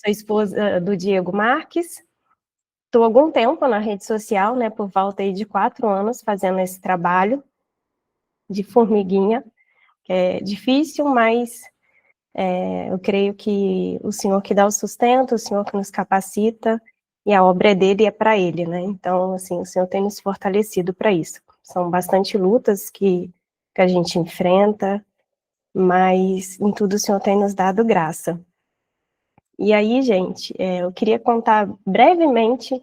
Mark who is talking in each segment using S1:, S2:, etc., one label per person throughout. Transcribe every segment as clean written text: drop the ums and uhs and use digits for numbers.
S1: sou esposa do Diego Marques, estou há algum tempo na rede social, né, por volta aí de 4 anos, fazendo esse trabalho de formiguinha, que é difícil, mas eu creio que o Senhor que dá o sustento, o Senhor que nos capacita, e a obra é dele e é para ele, né, então, assim, o Senhor tem nos fortalecido para isso. São bastante lutas que a gente enfrenta, mas em tudo o Senhor tem nos dado graça. E aí, gente, eu queria contar brevemente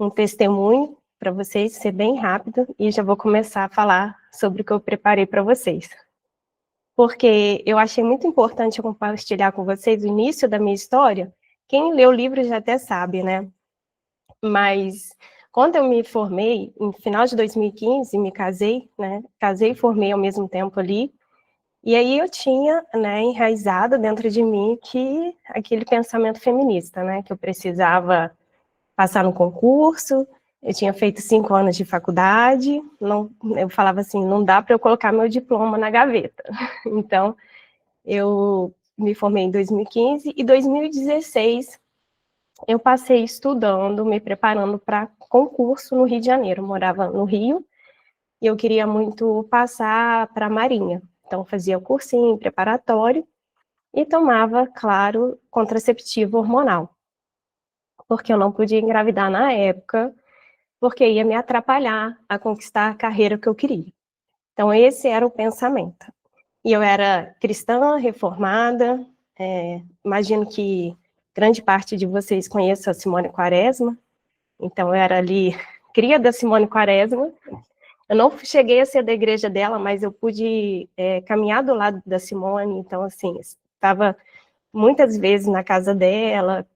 S1: um testemunho para vocês, ser bem rápido, e já vou começar a falar sobre o que eu preparei para vocês. Porque eu achei muito importante compartilhar com vocês o início da minha história. Quem lê o livro já até sabe, né? Mas quando eu me formei, em final de 2015, me casei, né? Casei e formei ao mesmo tempo ali. E aí eu tinha, né, enraizado dentro de mim que aquele pensamento feminista, né? Que eu precisava passar no concurso. Eu tinha feito 5 anos de faculdade, eu falava assim, não dá para eu colocar meu diploma na gaveta. Então, eu me formei em 2015 e 2016 eu passei estudando, me preparando para concurso no Rio de Janeiro. Eu morava no Rio e eu queria muito passar para a Marinha. Então, fazia o cursinho preparatório e tomava, claro, contraceptivo hormonal, porque eu não podia engravidar na época, porque ia me atrapalhar a conquistar a carreira que eu queria. Então, esse era o pensamento. E eu era cristã, reformada, imagino que grande parte de vocês conheça a Simone Quaresma, então eu era ali cria da Simone Quaresma. Eu não cheguei a ser da igreja dela, mas eu pude caminhar do lado da Simone, então, assim, estava muitas vezes na casa dela,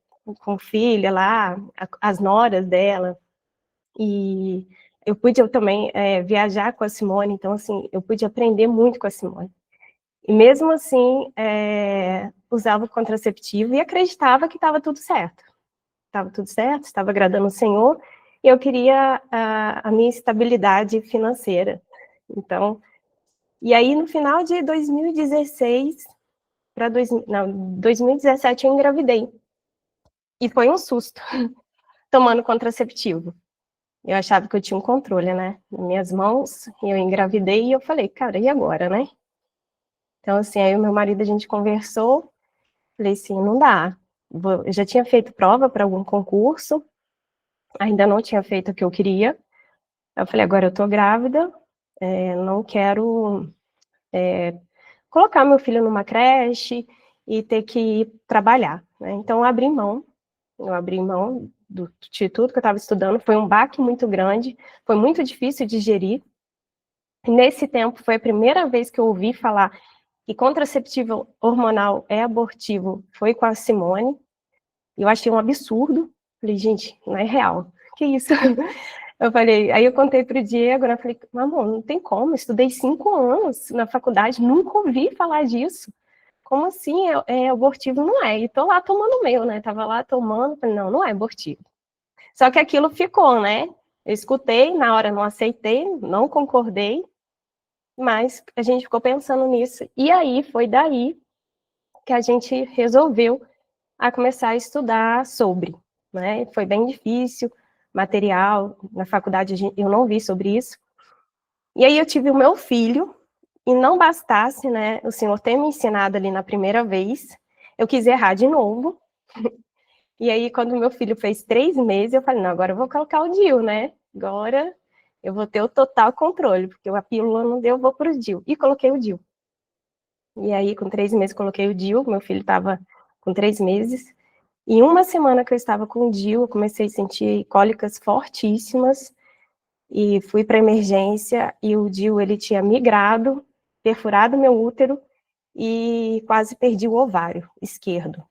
S1: com filha lá, as noras dela, e eu pude também viajar com a Simone, então, assim, eu pude aprender muito com a Simone. E mesmo assim, usava o contraceptivo e acreditava que estava tudo certo. Estava tudo certo, estava agradando o Senhor, e eu queria a minha estabilidade financeira. Então, e aí no final de 2016 para 2017 eu engravidei. E foi um susto, tomando contraceptivo. Eu achava que eu tinha um controle, né, nas minhas mãos, e eu engravidei e eu falei, cara, e agora, né? Então, assim, aí o meu marido, a gente conversou, falei assim, não dá. Eu já tinha feito prova para algum concurso, ainda não tinha feito o que eu queria. Eu falei, agora eu tô grávida, não quero colocar meu filho numa creche e ter que ir trabalhar, né? Então, eu abri mão de tudo que eu estava estudando, foi um baque muito grande, foi muito difícil de digerir. Nesse tempo, foi a primeira vez que eu ouvi falar que contraceptivo hormonal é abortivo, foi com a Simone. Eu achei um absurdo. Falei, gente, não é real. Que isso? Eu falei, aí eu contei pro Diego, né? Falei, amor, não tem como, estudei 5 anos na faculdade, nunca ouvi falar disso. Como assim? Abortivo não é. E tô lá tomando o meu, né? Tava lá tomando, falei, não, não é abortivo. Só que aquilo ficou, né? Eu escutei, na hora não aceitei, não concordei, mas a gente ficou pensando nisso. E aí, foi daí que a gente resolveu começar a estudar sobre, né? Foi bem difícil, material, na faculdade eu não vi sobre isso. E aí eu tive o meu filho, e não bastasse, né, o senhor ter me ensinado ali na primeira vez, eu quis errar de novo. E aí, quando meu filho fez 3 meses, eu falei, não, agora eu vou colocar o DIU, né? Agora eu vou ter o total controle, porque a pílula não deu, eu vou para o DIU. E coloquei o DIU. E aí, com 3 meses, coloquei o DIU, meu filho estava com 3 meses. E uma semana que eu estava com o DIU, eu comecei a sentir cólicas fortíssimas, e fui para emergência, e o DIU, ele tinha migrado, perfurado meu útero, e quase perdi o ovário esquerdo.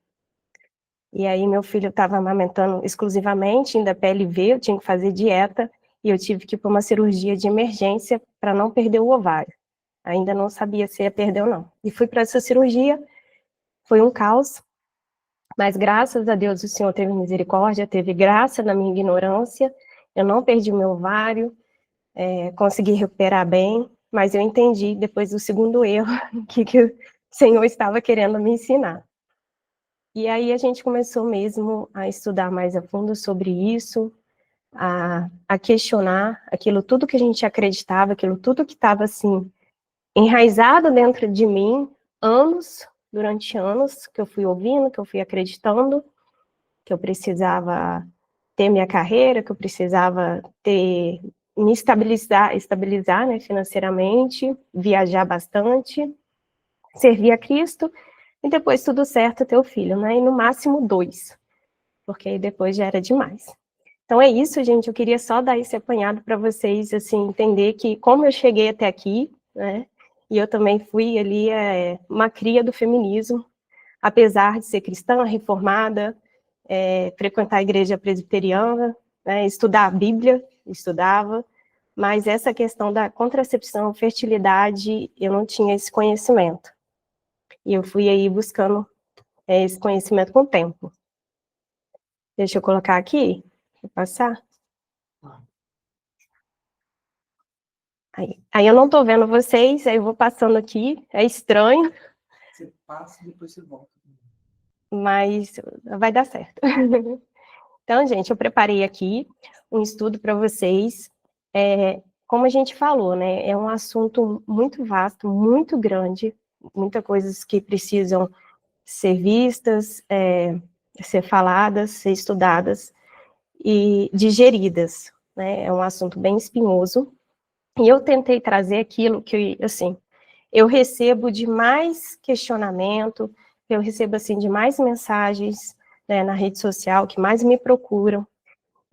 S1: E aí meu filho estava amamentando exclusivamente, ainda PLV, eu tinha que fazer dieta, e eu tive que ir para uma cirurgia de emergência para não perder o ovário. Ainda não sabia se ia perder ou não. E fui para essa cirurgia, foi um caos, mas graças a Deus o Senhor teve misericórdia, teve graça na minha ignorância, eu não perdi o meu ovário, consegui recuperar bem, mas eu entendi depois do segundo erro que o Senhor estava querendo me ensinar. E aí a gente começou mesmo a estudar mais a fundo sobre isso, a questionar aquilo tudo que a gente acreditava, aquilo tudo que estava, assim, enraizado dentro de mim, durante anos, que eu fui ouvindo, que eu fui acreditando, que eu precisava ter minha carreira, que eu precisava me estabilizar, né, financeiramente, viajar bastante, servir a Cristo, e depois tudo certo ter o filho, né, e no máximo 2, porque aí depois já era demais. Então é isso, gente, eu queria só dar esse apanhado para vocês, assim, entender que como eu cheguei até aqui, né, e eu também fui ali uma cria do feminismo, apesar de ser cristã, reformada, frequentar a igreja presbiteriana, né, estudar a Bíblia, estudava, mas essa questão da contracepção, fertilidade, eu não tinha esse conhecimento. E eu fui aí buscando esse conhecimento com o tempo. Deixa eu colocar aqui, vou passar. Aí eu não estou vendo vocês, aí eu vou passando aqui, é estranho.
S2: Você passa e depois você volta.
S1: Mas vai dar certo. Então, gente, eu preparei aqui um estudo para vocês. Como a gente falou, né, é um assunto muito vasto, muito grande, muitas coisas que precisam ser vistas, ser faladas, ser estudadas e digeridas, né? É um assunto bem espinhoso. E eu tentei trazer aquilo que, assim, eu recebo de mais questionamento, eu recebo, assim, de mais mensagens, né, na rede social, que mais me procuram.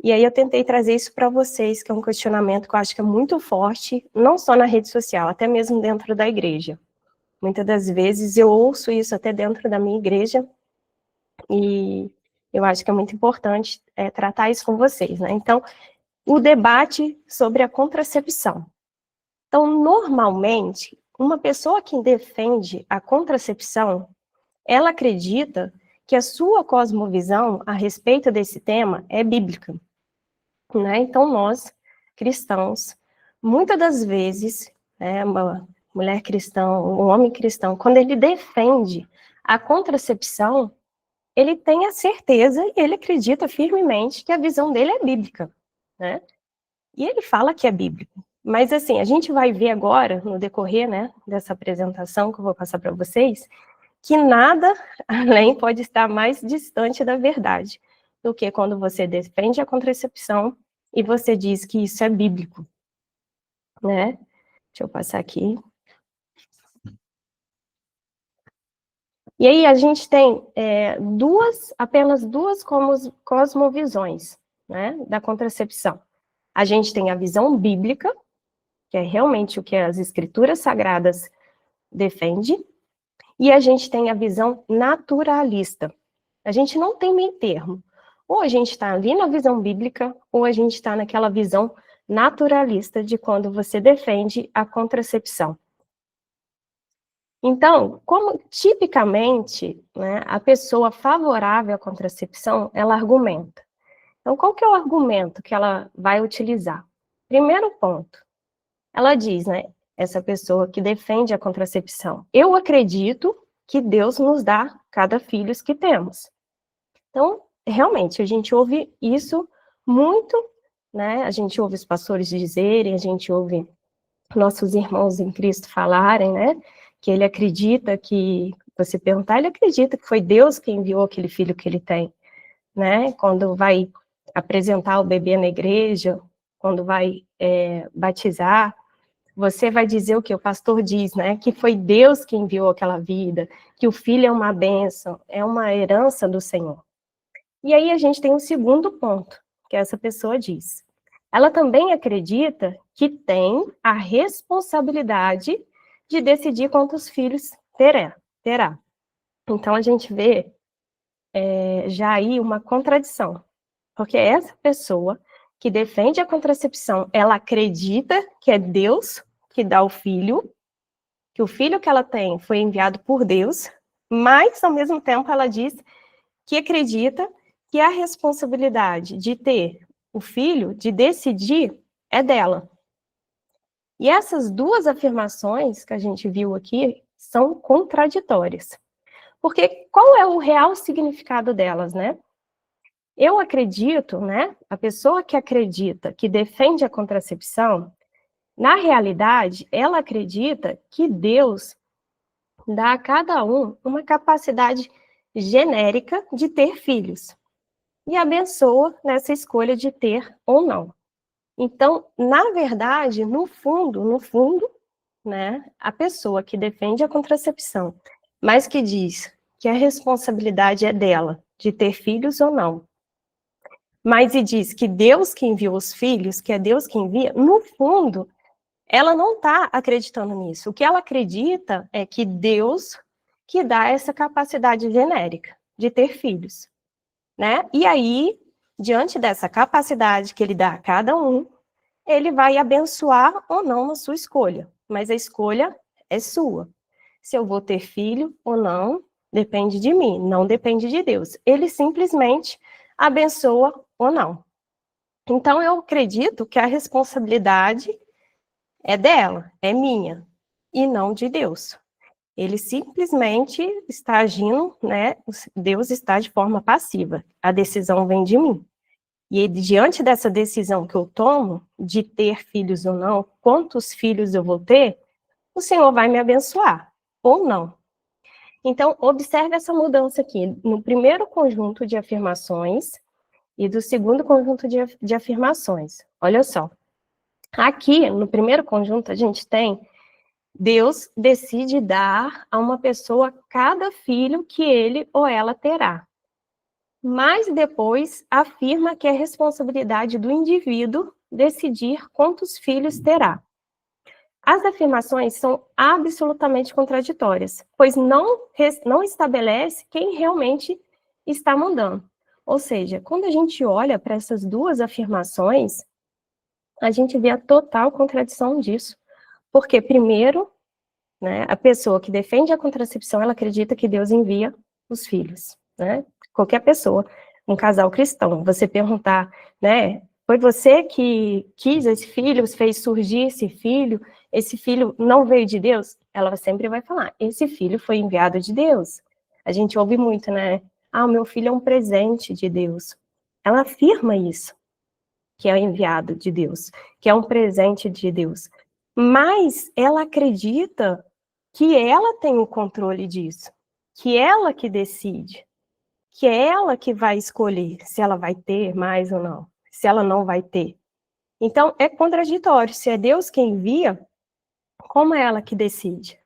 S1: E aí eu tentei trazer isso para vocês, que é um questionamento que eu acho que é muito forte, não só na rede social, até mesmo dentro da igreja. Muitas das vezes eu ouço isso até dentro da minha igreja, e eu acho que é muito importante tratar isso com vocês, né? Então, o debate sobre a contracepção. Então, normalmente, uma pessoa que defende a contracepção, ela acredita que a sua cosmovisão a respeito desse tema é bíblica, né? Então, nós, cristãos, muitas das vezes, uma mulher cristã, um homem cristão, quando ele defende a contracepção, ele tem a certeza e ele acredita firmemente que a visão dele é bíblica, né? E ele fala que é bíblico. Mas, assim, a gente vai ver agora, no decorrer, né, dessa apresentação que eu vou passar para vocês, que nada além pode estar mais distante da verdade do que quando você defende a contracepção e você diz que isso é bíblico, né? Deixa eu passar aqui. E aí a gente tem apenas duas cosmovisões, né, da contracepção. A gente tem a visão bíblica, que é realmente o que as escrituras sagradas defendem, e a gente tem a visão naturalista. A gente não tem meio termo. Ou a gente está ali na visão bíblica, ou a gente está naquela visão naturalista de quando você defende a contracepção. Então, como tipicamente, né, a pessoa favorável à contracepção, ela argumenta. Então, qual que é o argumento que ela vai utilizar? Primeiro ponto, ela diz, né, essa pessoa que defende a contracepção, eu acredito que Deus nos dá cada filho que temos. Então, realmente, a gente ouve isso muito, né, a gente ouve os pastores dizerem, a gente ouve nossos irmãos em Cristo falarem, né, que ele acredita que, você perguntar, ele acredita que foi Deus que enviou aquele filho que ele tem, né, quando vai apresentar o bebê na igreja, quando vai batizar, você vai dizer o que o pastor diz, né, que foi Deus que enviou aquela vida, que o filho é uma bênção, é uma herança do Senhor. E aí a gente tem um segundo ponto, que essa pessoa diz. Ela também acredita que tem a responsabilidade de decidir quantos filhos terá. Então a gente vê já aí uma contradição, porque essa pessoa que defende a contracepção, ela acredita que é Deus que dá o filho, que o filho que ela tem foi enviado por Deus, mas ao mesmo tempo ela diz que acredita que a responsabilidade de ter o filho, de decidir, é dela. E essas duas afirmações que a gente viu aqui são contraditórias. Porque qual é o real significado delas, né? Eu acredito, né? A pessoa que acredita, que defende a contracepção, na realidade, ela acredita que Deus dá a cada um uma capacidade genérica de ter filhos e abençoa nessa escolha de ter ou não. Então, na verdade, no fundo, né, a pessoa que defende a contracepção, mas que diz que a responsabilidade é dela de ter filhos ou não, mas e diz que Deus que enviou os filhos, que é Deus que envia, no fundo, ela não está acreditando nisso. O que ela acredita é que Deus que dá essa capacidade genérica de ter filhos, né? E aí, diante dessa capacidade que ele dá a cada um, ele vai abençoar ou não a sua escolha, mas a escolha é sua. Se eu vou ter filho ou não, depende de mim, não depende de Deus. Ele simplesmente abençoa ou não. Então, eu acredito que a responsabilidade é dela, é minha, e não de Deus. Ele simplesmente está agindo, né? Deus está de forma passiva. A decisão vem de mim. E diante dessa decisão que eu tomo, de ter filhos ou não, quantos filhos eu vou ter, o Senhor vai me abençoar, ou não. Então, observe essa mudança aqui, no primeiro conjunto de afirmações e do segundo conjunto de afirmações. Olha só. Aqui, no primeiro conjunto, a gente tem Deus decide dar a uma pessoa cada filho que ele ou ela terá. Mas depois afirma que é responsabilidade do indivíduo decidir quantos filhos terá. As afirmações são absolutamente contraditórias, pois não estabelece quem realmente está mandando. Ou seja, quando a gente olha para essas duas afirmações, a gente vê a total contradição disso. Porque, primeiro, né, a pessoa que defende a contracepção, ela acredita que Deus envia os filhos, né? Qualquer pessoa, um casal cristão, você perguntar, né, foi você que quis esse filho, fez surgir esse filho não veio de Deus? Ela sempre vai falar, esse filho foi enviado de Deus. A gente ouve muito, né? Ah, o meu filho é um presente de Deus. Ela afirma isso, que é enviado de Deus, que é um presente de Deus. Mas ela acredita que ela tem o controle disso, que ela que decide, que é ela que vai escolher se ela vai ter mais ou não, se ela não vai ter. Então, é contraditório. Se é Deus quem envia, como é ela que decide?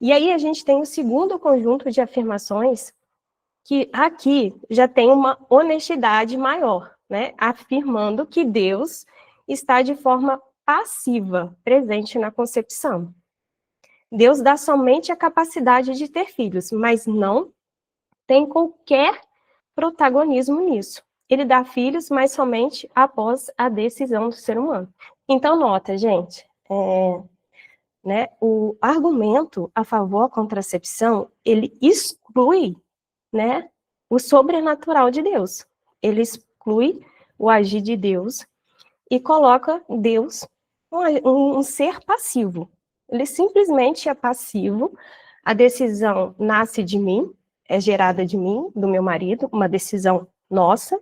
S1: E aí a gente tem o segundo conjunto de afirmações, que aqui já tem uma honestidade maior, né? Afirmando que Deus está de forma passiva presente na concepção. Deus dá somente a capacidade de ter filhos, mas não tem qualquer protagonismo nisso. Ele dá filhos, mas somente após a decisão do ser humano. Então, nota, gente, né, o argumento a favor da contracepção, ele exclui, né, o sobrenatural de Deus. Ele exclui o agir de Deus e coloca Deus um ser passivo. Ele simplesmente é passivo, a decisão nasce de mim, é gerada de mim, do meu marido, uma decisão nossa,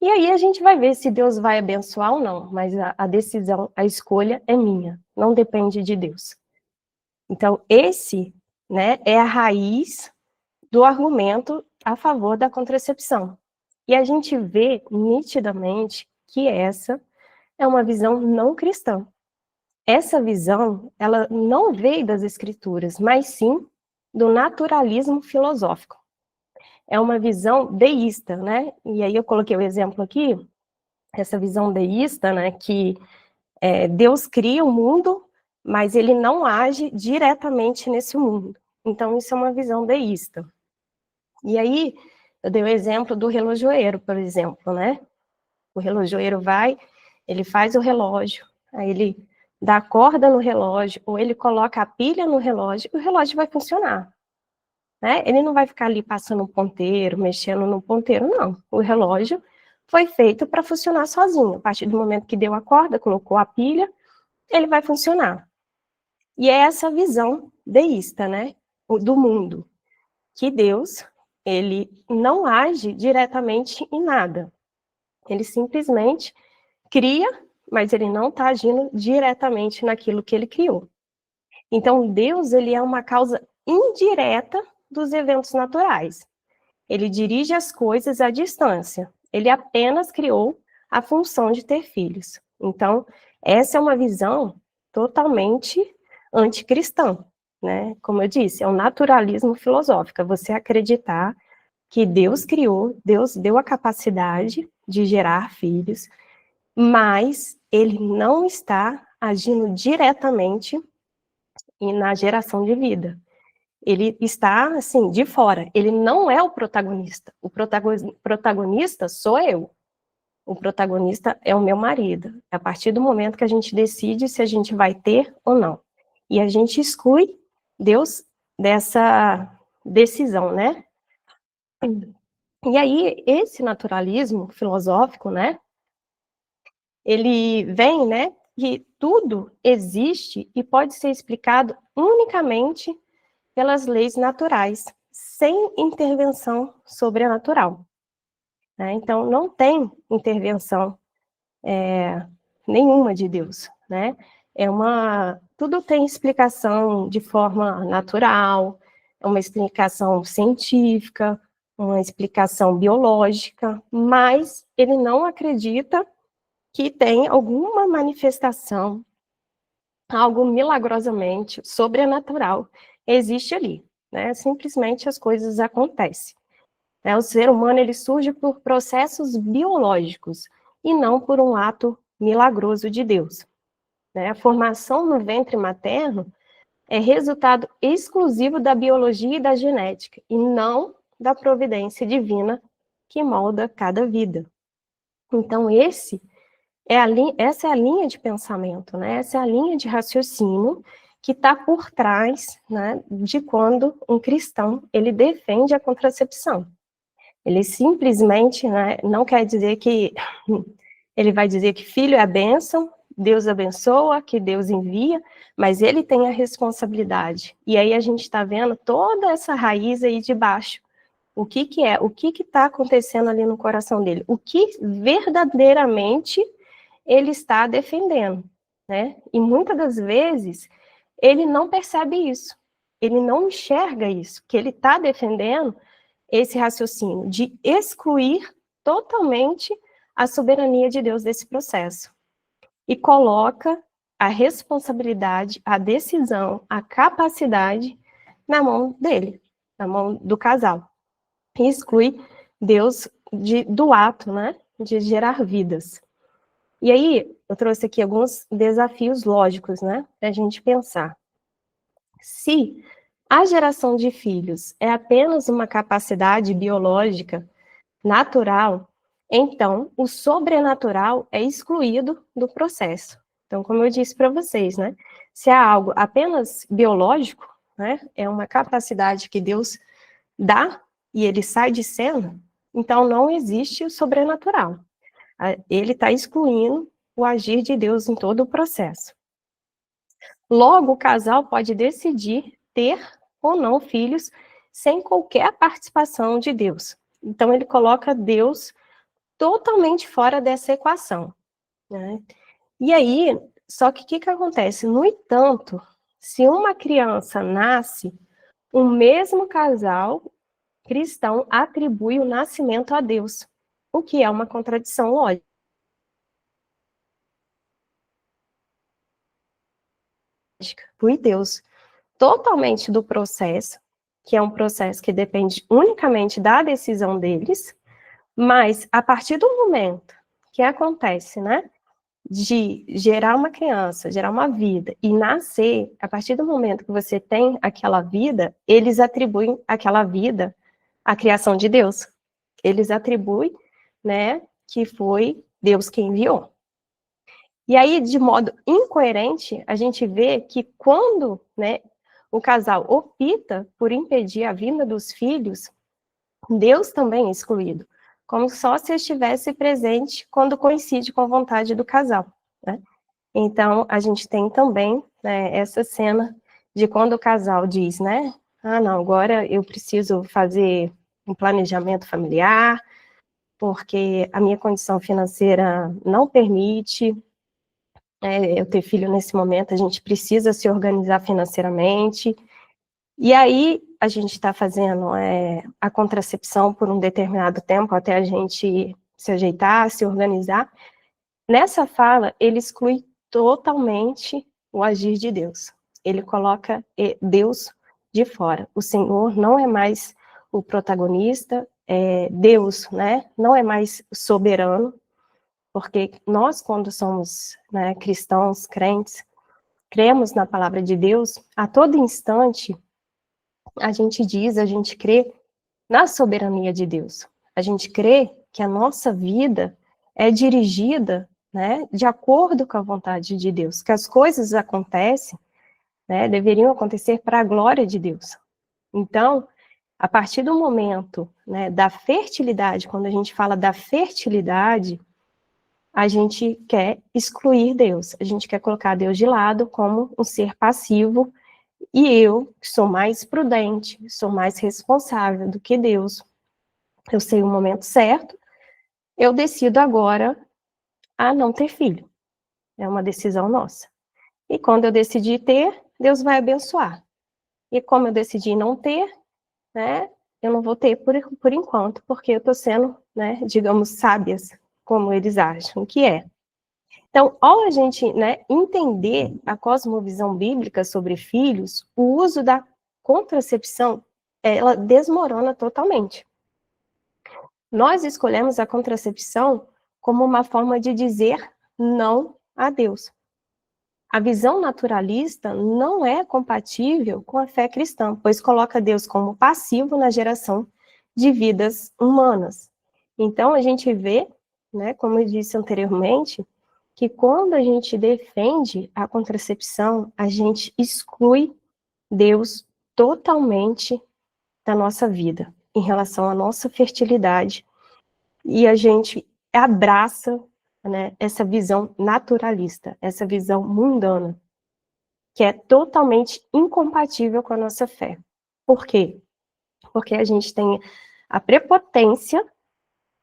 S1: e aí a gente vai ver se Deus vai abençoar ou não, mas a decisão, a escolha é minha, não depende de Deus. Então, esse, né, é a raiz do argumento a favor da contracepção. E a gente vê nitidamente que essa é uma visão não cristã. Essa visão, ela não veio das escrituras, mas sim do naturalismo filosófico. É uma visão deísta, né? E aí eu coloquei o exemplo aqui, essa visão deísta, né, que Deus cria o mundo, mas ele não age diretamente nesse mundo. Então, isso é uma visão deísta. E aí, eu dei o exemplo do relojoeiro, por exemplo, né? O relojoeiro vai, ele faz o relógio, aí ele dá corda no relógio, ou ele coloca a pilha no relógio, e o relógio vai funcionar. Né? Ele não vai ficar ali passando um ponteiro, mexendo no ponteiro, não. O relógio foi feito para funcionar sozinho. A partir do momento que deu a corda, colocou a pilha, ele vai funcionar. E é essa visão deísta, né? Do mundo. que Deus, ele não age diretamente em nada. Ele simplesmente cria, mas ele não está agindo diretamente naquilo que ele criou. Então, Deus, ele é uma causa indireta dos eventos naturais. Ele dirige as coisas à distância. Ele apenas criou a função de ter filhos. Então, essa é uma visão totalmente anticristã, né? Como eu disse, é um naturalismo filosófico, é você acreditar que Deus criou, Deus deu a capacidade de gerar filhos, mas ele não está agindo diretamente na geração de vida. Ele está, assim, de fora. Ele não é o protagonista. O protagonista sou eu. O protagonista é o meu marido. É a partir do momento que a gente decide se a gente vai ter ou não. E a gente exclui Deus dessa decisão, né? E aí, esse naturalismo filosófico, né? Ele vem, né? Que tudo existe e pode ser explicado unicamente pelas leis naturais, sem intervenção sobrenatural. Né? Então, não tem intervenção nenhuma de Deus. Né? Tudo tem explicação de forma natural, é uma explicação científica, uma explicação biológica, mas ele não acredita que tem alguma manifestação, algo milagrosamente sobrenatural existe ali, né? Simplesmente as coisas acontecem. O ser humano, ele surge por processos biológicos e não por um ato milagroso de Deus. A formação no ventre materno é resultado exclusivo da biologia e da genética, e não da providência divina que molda cada vida. Então, essa é a linha de pensamento, né? Essa é a linha de raciocínio que está por trás, né, de quando um cristão ele defende a contracepção. Ele simplesmente, né, não quer dizer que ele vai dizer que filho é a bênção, Deus abençoa, que Deus envia, mas ele tem a responsabilidade. E aí a gente está vendo toda essa raiz aí de baixo. O que é? O que está acontecendo ali no coração dele? O que verdadeiramente ele está defendendo, né? E muitas das vezes ele não percebe isso, ele não enxerga isso, que ele está defendendo esse raciocínio de excluir totalmente a soberania de Deus desse processo e coloca a responsabilidade, a decisão, a capacidade na mão dele, na mão do casal. E exclui Deus do ato, né, de gerar vidas. E aí, eu trouxe aqui alguns desafios lógicos, né, para a gente pensar. Se a geração de filhos é apenas uma capacidade biológica natural, então o sobrenatural é excluído do processo. Então, como eu disse para vocês, né, se é algo apenas biológico, né, é uma capacidade que Deus dá e ele sai de cena, então não existe o sobrenatural. Ele está excluindo o agir de Deus em todo o processo. Logo, o casal pode decidir ter ou não filhos sem qualquer participação de Deus. Então, ele coloca Deus totalmente fora dessa equação. Né? E aí, só que o que acontece? No entanto, se uma criança nasce, o mesmo casal cristão atribui o nascimento a Deus, o que é uma contradição lógica. Atribui Deus totalmente do processo, que é um processo que depende unicamente da decisão deles, mas a partir do momento que acontece, né, de gerar uma criança, gerar uma vida e nascer, a partir do momento que você tem aquela vida, eles atribuem aquela vida à criação de Deus. Eles atribuem, né, que foi Deus quem enviou. E aí, de modo incoerente, a gente vê que quando, né, o casal opta por impedir a vinda dos filhos, Deus também é excluído, como só se estivesse presente quando coincide com a vontade do casal. Né? Então, a gente tem também, né, essa cena de quando o casal diz, né, Ah, não, agora eu preciso fazer um planejamento familiar, porque a minha condição financeira não permite, eu ter filho nesse momento, a gente precisa se organizar financeiramente. E aí a gente está fazendo a contracepção por um determinado tempo, até a gente se ajeitar, se organizar. Nessa fala, ele exclui totalmente o agir de Deus. Ele coloca Deus de fora. O Senhor não é mais o protagonista, Deus, né, não é mais soberano, porque nós, quando somos, né, cristãos, crentes, cremos na palavra de Deus, a todo instante a gente diz, a gente crê na soberania de Deus. A gente crê que a nossa vida é dirigida, né, de acordo com a vontade de Deus, que as coisas acontecem, né, deveriam acontecer para a glória de Deus. Então, a partir do momento, né, da fertilidade, quando a gente fala da fertilidade, a gente quer excluir Deus, a gente quer colocar Deus de lado como um ser passivo, e eu, que sou mais prudente, sou mais responsável do que Deus, eu sei o momento certo, eu decido agora a não ter filho. É uma decisão nossa. E quando eu decidi ter, Deus vai abençoar. E como eu decidi não ter, né, eu não vou ter por enquanto, porque eu estou sendo, né, digamos, sábias, como eles acham que é. Então, ao a gente, né, entender a cosmovisão bíblica sobre filhos, o uso da contracepção, ela desmorona totalmente. Nós escolhemos a contracepção como uma forma de dizer não a Deus. A visão naturalista não é compatível com a fé cristã, pois coloca Deus como passivo na geração de vidas humanas. Então, a gente vê, né, como eu disse anteriormente, que quando a gente defende a contracepção, a gente exclui Deus totalmente da nossa vida, em relação à nossa fertilidade, e a gente abraça, né, essa visão naturalista, essa visão mundana, que é totalmente incompatível com a nossa fé. Por quê? Porque a gente tem a prepotência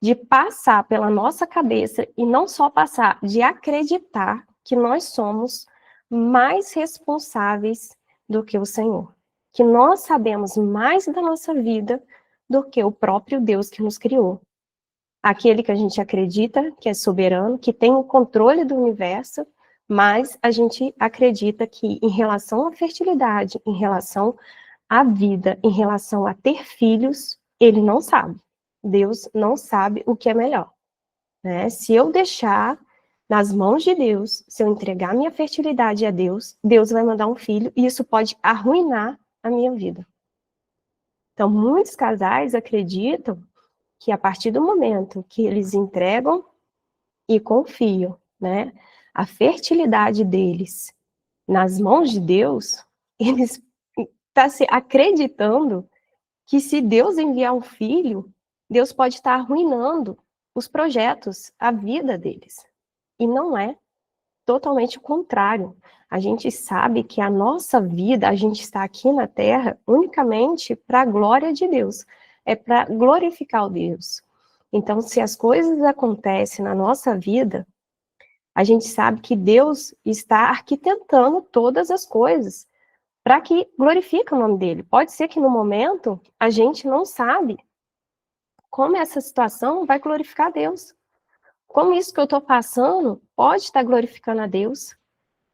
S1: de passar pela nossa cabeça, e não só passar, de acreditar que nós somos mais responsáveis do que o Senhor, que nós sabemos mais da nossa vida do que o próprio Deus que nos criou. Aquele que a gente acredita que é soberano, que tem o controle do universo, mas a gente acredita que em relação à fertilidade, em relação à vida, em relação a ter filhos, ele não sabe. Deus não sabe o que é melhor, né? Se eu deixar nas mãos de Deus, se eu entregar minha fertilidade a Deus, Deus vai mandar um filho e isso pode arruinar a minha vida. Então, muitos casais acreditam que a partir do momento que eles entregam e confiam, né, a fertilidade deles nas mãos de Deus, eles estão se acreditando que se Deus enviar um filho, Deus pode estar arruinando os projetos, a vida deles. E não é, totalmente o contrário. A gente sabe que a nossa vida, a gente está aqui na Terra unicamente para a glória de Deus, é para glorificar o Deus. Então, se as coisas acontecem na nossa vida, a gente sabe que Deus está arquitetando todas as coisas para que glorifique o nome dele. Pode ser que no momento a gente não sabe como essa situação vai glorificar a Deus. Como isso que eu estou passando pode estar glorificando a Deus,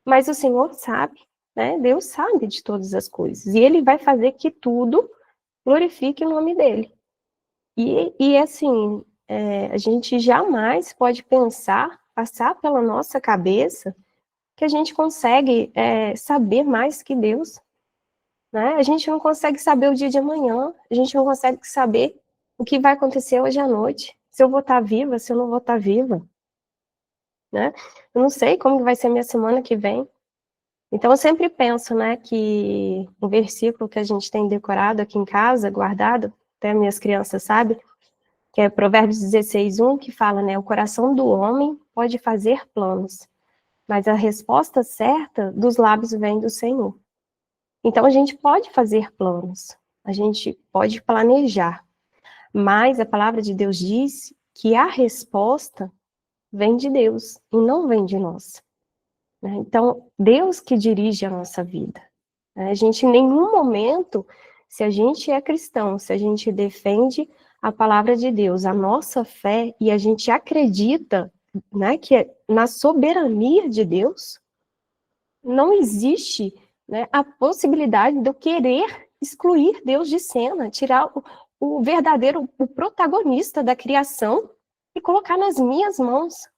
S1: mas o Senhor sabe, né? Deus sabe de todas as coisas, e Ele vai fazer que tudo glorifique o nome dEle. E assim, a gente jamais pode passar pela nossa cabeça que a gente consegue saber mais que Deus, né? A gente não consegue saber o dia de amanhã, a gente não consegue saber o que vai acontecer hoje à noite, se eu vou estar viva, se eu não vou estar viva, né? Eu não sei como vai ser minha semana que vem. Então eu sempre penso, né, que um versículo que a gente tem decorado aqui em casa, guardado, até minhas crianças sabem, que é Provérbios 16:1, que fala, né, o coração do homem pode fazer planos, mas a resposta certa dos lábios vem do Senhor. Então, a gente pode fazer planos, a gente pode planejar, mas a palavra de Deus diz que a resposta vem de Deus e não vem de nós, né? Então, Deus que dirige a nossa vida, né? A gente, em nenhum momento, se a gente é cristão, se a gente defende a palavra de Deus, a nossa fé, e a gente acredita, né, que na soberania de Deus, não existe, né, a possibilidade de eu querer excluir Deus de cena, tirar o verdadeiro, o protagonista da criação e colocar nas minhas mãos.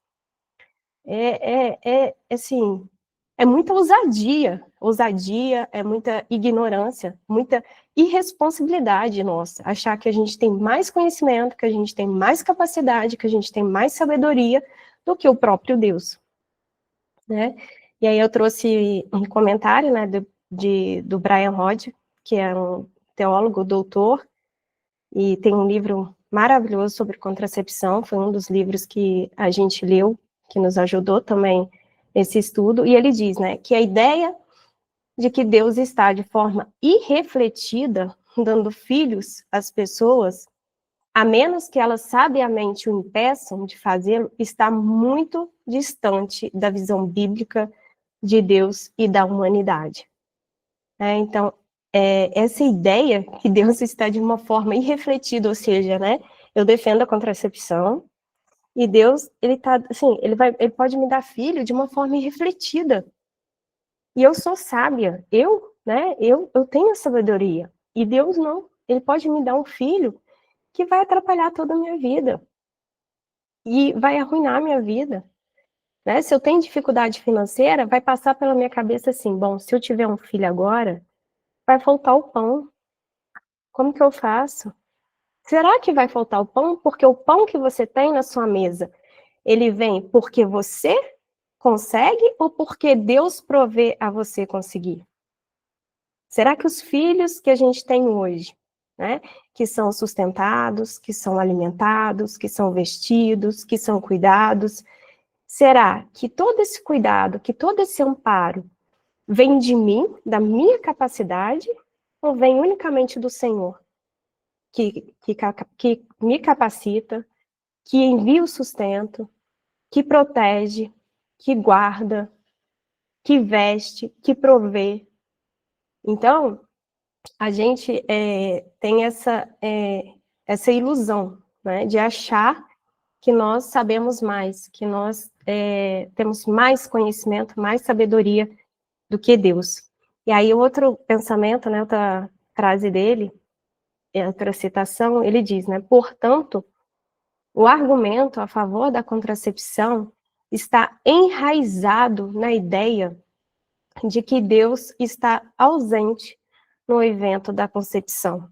S1: Assim, é muita ousadia, é muita ignorância, muita irresponsabilidade nossa, achar que a gente tem mais conhecimento, que a gente tem mais capacidade, que a gente tem mais sabedoria do que o próprio Deus, né? E aí eu trouxe um comentário, né, do Brian Hodge, que é um teólogo, doutor, e tem um livro maravilhoso sobre contracepção, foi um dos livros que a gente leu, que nos ajudou também nesse estudo, e ele diz, né, que a ideia de que Deus está de forma irrefletida dando filhos às pessoas, a menos que elas sabiamente o impeçam de fazê-lo, está muito distante da visão bíblica de Deus e da humanidade. Então, essa ideia que Deus está de uma forma irrefletida, ou seja, né, eu defendo a contracepção, e Deus, ele tá, assim, ele pode me dar filho de uma forma irrefletida. E eu sou sábia, né, eu tenho sabedoria. E Deus não, ele pode me dar um filho que vai atrapalhar toda a minha vida. E vai arruinar a minha vida. Né? Se eu tenho dificuldade financeira, vai passar pela minha cabeça assim, bom, se eu tiver um filho agora, vai faltar o pão. Como que eu faço? Será que vai faltar o pão? Porque o pão que você tem na sua mesa, ele vem porque você consegue ou porque Deus provê a você conseguir? Será que os filhos que a gente tem hoje, né, que são sustentados, que são alimentados, que são vestidos, que são cuidados, será que todo esse cuidado, que todo esse amparo vem de mim, da minha capacidade, ou vem unicamente do Senhor, que me capacita, que envia o sustento, que protege, que guarda, que veste, que provê? Então, a gente tem essa ilusão, né, de achar que nós sabemos mais, que nós temos mais conhecimento, mais sabedoria do que Deus. E aí, outro pensamento, né, outra frase dele, outra citação, ele diz, né, portanto, o argumento a favor da contracepção está enraizado na ideia de que Deus está ausente no evento da concepção.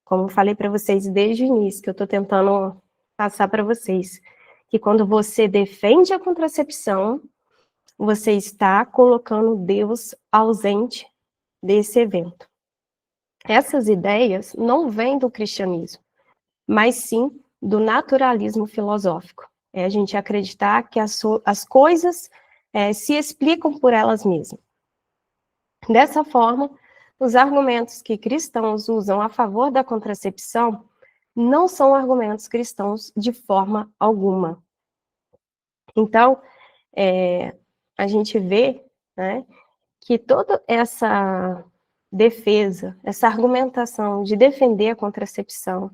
S1: Como falei para vocês desde o início, que eu estou tentando passar para vocês, que quando você defende a contracepção, você está colocando Deus ausente desse evento. Essas ideias não vêm do cristianismo, mas sim do naturalismo filosófico. É a gente acreditar que as coisas se explicam por elas mesmas. Dessa forma, os argumentos que cristãos usam a favor da contracepção não são argumentos cristãos de forma alguma. Então, a gente vê, né, que toda essa defesa, essa argumentação de defender a contracepção,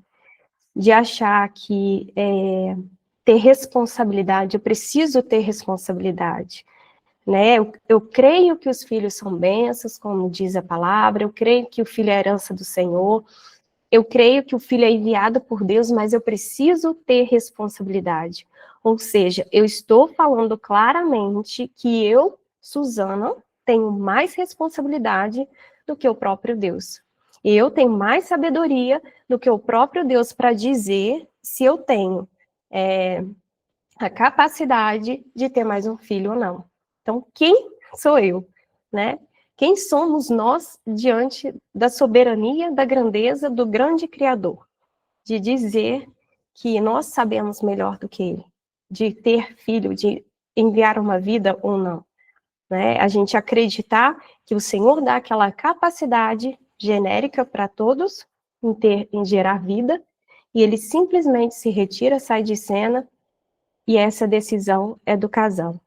S1: de achar que ter responsabilidade, eu preciso ter responsabilidade, né? Eu creio que os filhos são bênçãos, como diz a palavra, eu creio que o filho é a herança do Senhor, eu creio que o filho é enviado por Deus, mas eu preciso ter responsabilidade. Ou seja, eu estou falando claramente que eu, Suzana, tenho mais responsabilidade do que o próprio Deus. E eu tenho mais sabedoria do que o próprio Deus para dizer se eu tenho a capacidade de ter mais um filho ou não. Então, quem sou eu, né? Quem somos nós diante da soberania, da grandeza do grande Criador? De dizer que nós sabemos melhor do que ele, de ter filho, de enviar uma vida ou não, né? A gente acreditar que o Senhor dá aquela capacidade genérica para todos em gerar vida, e ele simplesmente se retira, sai de cena, e essa decisão é do casal,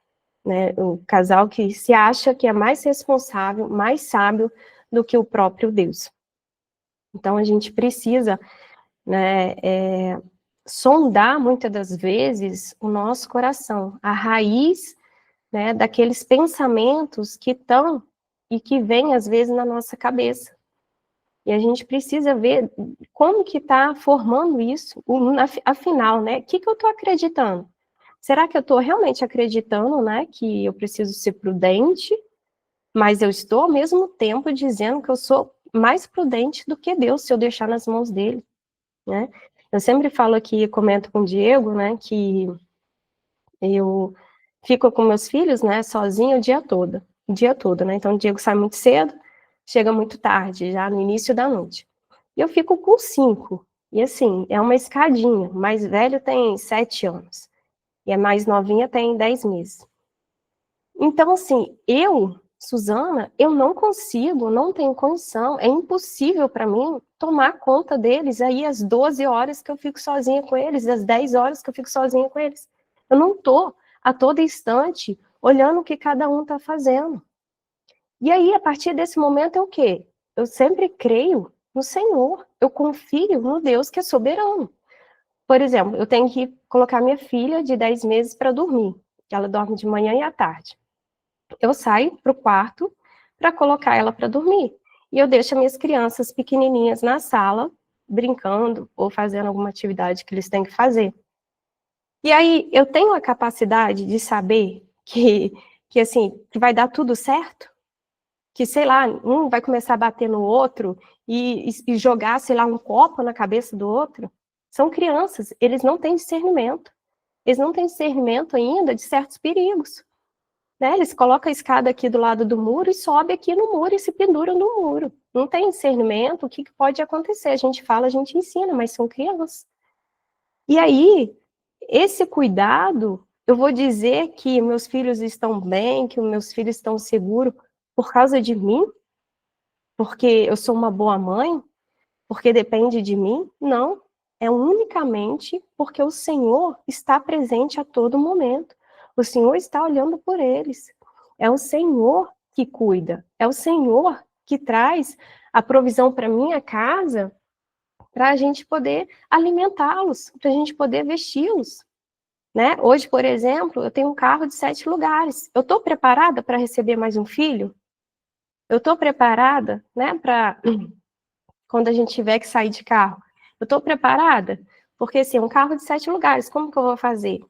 S1: né? O casal que se acha que é mais responsável, mais sábio do que o próprio Deus. Então a gente precisa, né, sondar muitas das vezes o nosso coração, a raiz, né, daqueles pensamentos que estão e que vêm às vezes na nossa cabeça. E a gente precisa ver como que está formando isso, afinal, né, o que eu estou acreditando? Será que eu estou realmente acreditando, né, que eu preciso ser prudente, mas eu estou ao mesmo tempo dizendo que eu sou mais prudente do que Deus, se eu deixar nas mãos dele, né? Eu sempre falo aqui, comento com o Diego, né, que eu fico com meus filhos, né, sozinha o dia todo, né? Então o Diego sai muito cedo, chega muito tarde, já no início da noite. E eu fico com 5, e assim, é uma escadinha, o mais velho tem 7 anos, e a mais novinha tem 10 meses. Então, assim, Suzana, eu não consigo, não tenho condição, é impossível para mim tomar conta deles aí as 12 horas que eu fico sozinha com eles, as 10 horas que eu fico sozinha com eles. Eu não estou a todo instante olhando o que cada um está fazendo. E aí, a partir desse momento, é o quê? Eu sempre creio no Senhor, eu confio no Deus que é soberano. Por exemplo, eu tenho que colocar minha filha de 10 meses para dormir, ela dorme de manhã e à tarde. Eu saio para o quarto para colocar ela para dormir. E eu deixo minhas crianças pequenininhas na sala, brincando ou fazendo alguma atividade que eles têm que fazer. E aí, eu tenho a capacidade de saber que assim, que vai dar tudo certo? Que, sei lá, um vai começar a bater no outro e jogar, sei lá, um copo na cabeça do outro? São crianças, eles não têm discernimento. Eles não têm discernimento ainda de certos perigos. Né? Eles colocam a escada aqui do lado do muro e sobe aqui no muro e se penduram no muro. Não tem discernimento, o que pode acontecer? A gente fala, a gente ensina, mas são crianças. E aí, esse cuidado, eu vou dizer que meus filhos estão bem, que os meus filhos estão seguros por causa de mim? Porque eu sou uma boa mãe? Porque depende de mim? Não. É unicamente porque o Senhor está presente a todo momento. O Senhor está olhando por eles. É o Senhor que cuida. É o Senhor que traz a provisão para minha casa, para a gente poder alimentá-los, para a gente poder vesti-los. Né? Hoje, por exemplo, eu tenho um carro de 7 lugares. Eu estou preparada para receber mais um filho? Eu estou preparada, né, para quando a gente tiver que sair de carro? Eu estou preparada? Porque, assim, um carro de 7 lugares, como que eu vou fazer?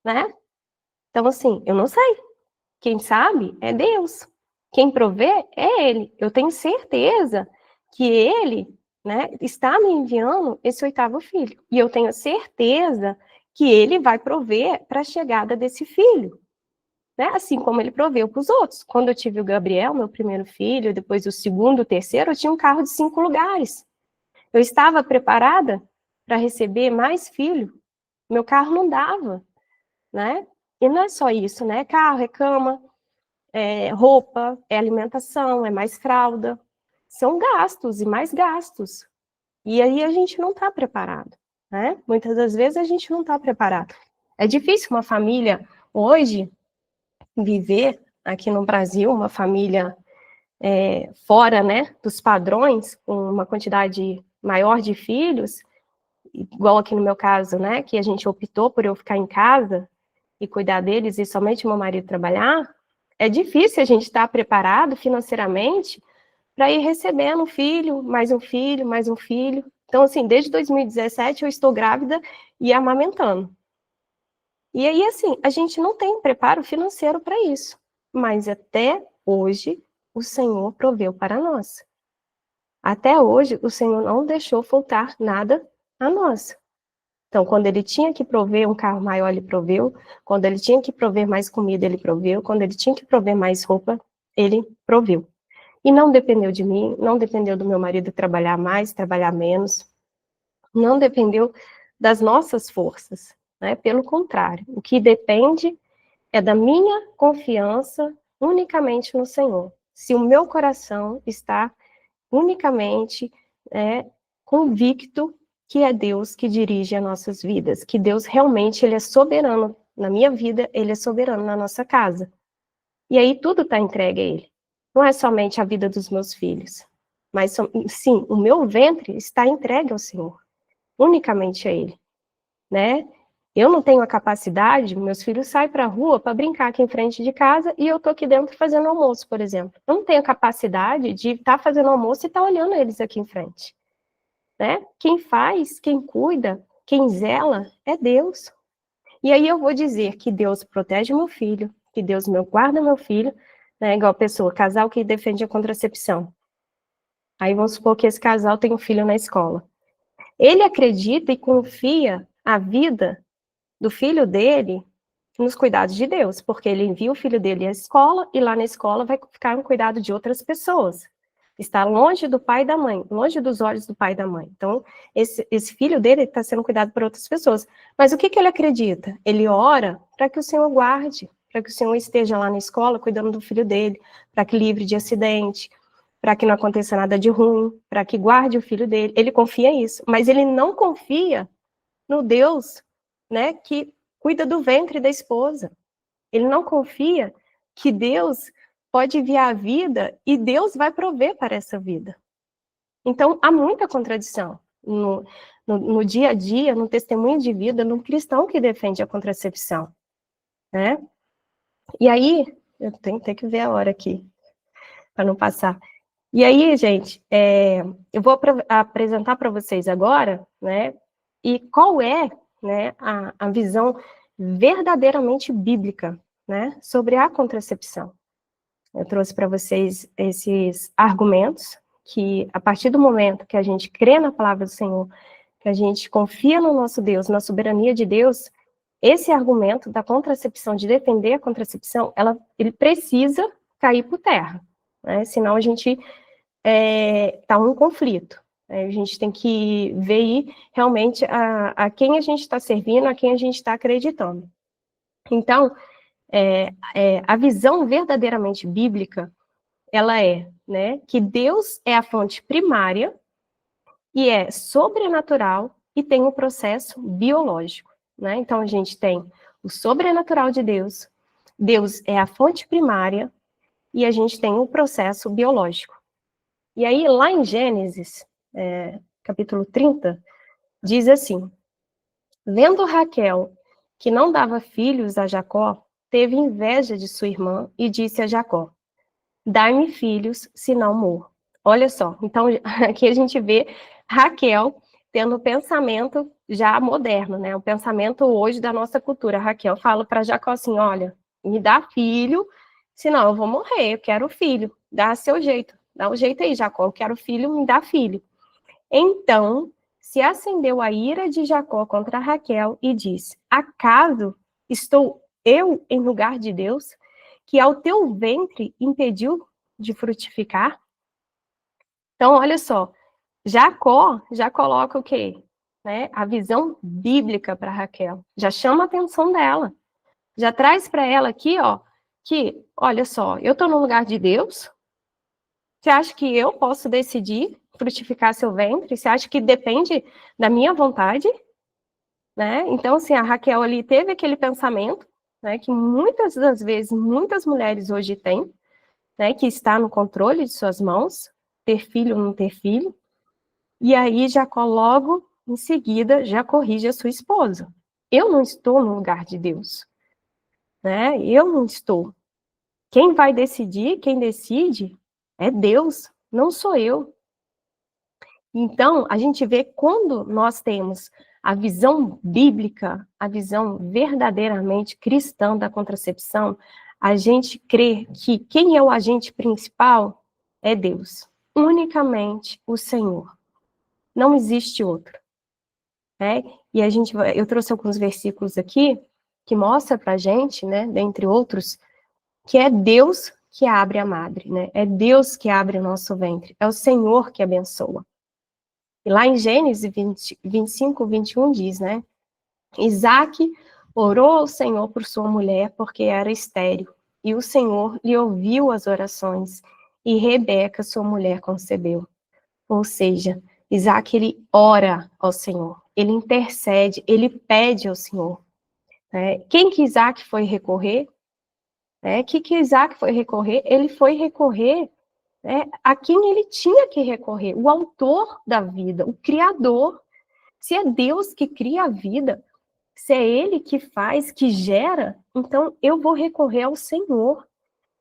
S1: Né? Então, assim, eu não sei. Quem sabe é Deus. Quem provê é Ele. Eu tenho certeza que Ele, né, está me enviando esse 8º filho. E eu tenho certeza que Ele vai prover para a chegada desse filho. Né? Assim como Ele proveu para os outros. Quando eu tive o Gabriel, meu primeiro filho, depois o segundo, o terceiro, eu tinha um carro de 5 lugares. Eu estava preparada para receber mais filho. Meu carro não dava, né? E não é só isso, né? Carro, é cama, é roupa, é alimentação, é mais fralda. São gastos e mais gastos. E aí a gente não está preparado, né? Muitas das vezes a gente não está preparado. É difícil uma família hoje viver aqui no Brasil, uma família fora, né, dos padrões, com uma quantidade maior de filhos, igual aqui no meu caso, né, que a gente optou por eu ficar em casa e cuidar deles e somente meu marido trabalhar. É difícil a gente estar preparado financeiramente para ir recebendo um filho, mais um filho, mais um filho. Então, assim, desde 2017 eu estou grávida e amamentando. E aí, assim, a gente não tem preparo financeiro para isso. Mas até hoje, o Senhor proveu para nós. Até hoje, o Senhor não deixou faltar nada a nós. Então, quando ele tinha que prover um carro maior, ele proveu. Quando ele tinha que prover mais comida, ele proveu. Quando ele tinha que prover mais roupa, ele proveu. E não dependeu de mim, não dependeu do meu marido trabalhar mais, trabalhar menos. Não dependeu das nossas forças, né? Pelo contrário, o que depende é da minha confiança unicamente no Senhor. Se o meu coração está unicamente convicto que é Deus que dirige as nossas vidas, que Deus realmente ele é soberano na minha vida, ele é soberano na nossa casa. E aí tudo está entregue a ele. Não é somente a vida dos meus filhos, mas sim, o meu ventre está entregue ao Senhor, unicamente a ele, né? Eu não tenho a capacidade, meus filhos saem para a rua para brincar aqui em frente de casa e eu estou aqui dentro fazendo almoço, por exemplo. Eu não tenho a capacidade de estar fazendo almoço e estar olhando eles aqui em frente, né? Quem faz, quem cuida, quem zela é Deus. E aí eu vou dizer que Deus protege meu filho, que Deus guarda meu filho, né? Igual pessoa, casal que defende a contracepção. Aí vamos supor que esse casal tem um filho na escola. Ele acredita e confia a vida do filho dele nos cuidados de Deus, porque ele envia o filho dele à escola e lá na escola vai ficar no cuidado de outras pessoas. Está longe do pai e da mãe, longe dos olhos do pai e da mãe. Então, esse filho dele está sendo cuidado por outras pessoas. Mas o que ele acredita? Ele ora para que o Senhor guarde, para que o Senhor esteja lá na escola cuidando do filho dele, para que livre de acidente, para que não aconteça nada de ruim, para que guarde o filho dele. Ele confia nisso, mas ele não confia no Deus, né, que cuida do ventre da esposa. Ele não confia que Deus pode enviar a vida e Deus vai prover para essa vida. Então, há muita contradição no dia a dia, no testemunho de vida, no cristão que defende a contracepção, né? E aí, eu tenho que ver a hora aqui, para não passar. E aí, gente, eu vou apresentar para vocês agora, né, e qual é, né, a visão verdadeiramente bíblica, né, sobre a contracepção. Eu trouxe para vocês esses argumentos que, a partir do momento que a gente crê na palavra do Senhor, que a gente confia no nosso Deus, na soberania de Deus, esse argumento da contracepção, de defender a contracepção, ele precisa cair por terra, né? Senão a gente está um conflito. A gente tem que ver aí, realmente a quem a gente está servindo, a quem a gente está acreditando. Então, a visão verdadeiramente bíblica, ela né, que Deus é a fonte primária e é sobrenatural e tem um processo biológico, né? Então, a gente tem o sobrenatural de Deus, Deus é a fonte primária e a gente tem um processo biológico. E aí, lá em Gênesis, capítulo 30, diz assim: vendo Raquel que não dava filhos a Jacó, teve inveja de sua irmã e disse a Jacó: dai-me filhos, senão morro. Olha só, então aqui a gente vê Raquel tendo um pensamento já moderno, né? O pensamento hoje da nossa cultura. Raquel fala para Jacó assim: olha, me dá filho, senão eu vou morrer, eu quero filho, dá seu jeito. Dá um jeito aí, Jacó, eu quero filho, me dá filho. Então, se acendeu a ira de Jacó contra Raquel e disse: acaso estou eu em lugar de Deus, que ao teu ventre impediu de frutificar? Então, olha só, Jacó já coloca o quê? Né? A visão bíblica para Raquel, já chama a atenção dela, já traz para ela aqui, ó, que, olha só, eu estou no lugar de Deus. Você acha que eu posso decidir frutificar seu ventre? Você acha que depende da minha vontade? Né? Então, assim, a Raquel ali teve aquele pensamento, né, que muitas das vezes, muitas mulheres hoje têm, né, que está no controle de suas mãos, ter filho ou não ter filho, e aí Jacó logo, em seguida, já corrige a sua esposa. Eu não estou no lugar de Deus, né? Eu não estou. Quem vai decidir, quem decide, é Deus, não sou eu. Então, a gente vê quando nós temos a visão bíblica, a visão verdadeiramente cristã da contracepção, a gente crê que quem é o agente principal é Deus, unicamente o Senhor. Não existe outro, né? E eu trouxe alguns versículos aqui que mostra pra gente, né, dentre outros, que é Deus que abre a madre, né? É Deus que abre o nosso ventre, é o Senhor que abençoa. E lá em Gênesis 25, 21 diz, né? Isaac orou ao Senhor por sua mulher, porque era estéril, e o Senhor lhe ouviu as orações, e Rebeca, sua mulher, concebeu. Ou seja, Isaac, ele ora ao Senhor, ele intercede, ele pede ao Senhor. Quem que Isaac foi recorrer? Que Isaac foi recorrer? Ele foi recorrer a quem ele tinha que recorrer, o autor da vida, o criador. Se é Deus que cria a vida, se é Ele que faz, que gera, então eu vou recorrer ao Senhor,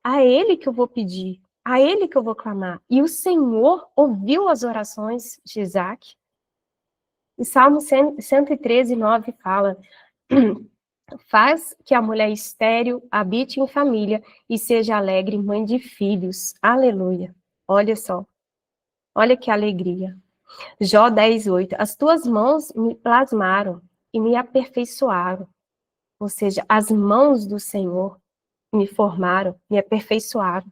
S1: a Ele que eu vou pedir, a Ele que eu vou clamar. E o Senhor ouviu as orações de Isaac. E Salmo 113, 9 fala: faz que a mulher estéril habite em família e seja alegre mãe de filhos. Aleluia. Olha só, olha que alegria. Jó 10:8, as tuas mãos me plasmaram e me aperfeiçoaram. Ou seja, as mãos do Senhor me formaram, me aperfeiçoaram.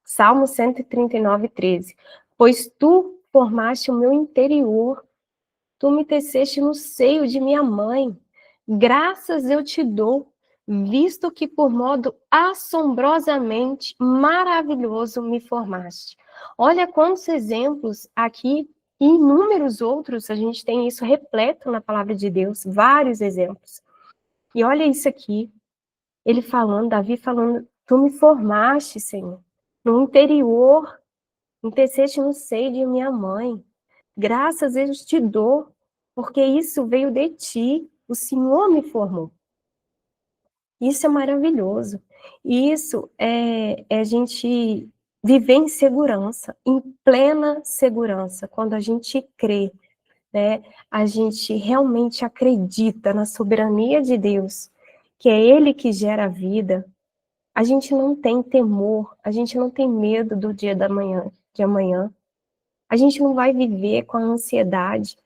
S1: Salmo 139:13, pois tu formaste o meu interior, tu me teceste no seio de minha mãe. Graças eu te dou, visto que por modo assombrosamente maravilhoso me formaste. Olha quantos exemplos aqui, e inúmeros outros, a gente tem isso repleto na palavra de Deus, vários exemplos. E olha isso aqui, ele falando, Davi falando, tu me formaste, Senhor, no interior, me teceste no seio de minha mãe. Graças eu te dou, porque isso veio de ti, o Senhor me formou. Isso é maravilhoso. Isso é a gente viver em segurança, em plena segurança, quando a gente crê, a gente realmente acredita na soberania de Deus, que é Ele que gera a vida. A gente não tem temor, a gente não tem medo do dia de amanhã. A gente não vai viver com a ansiedade,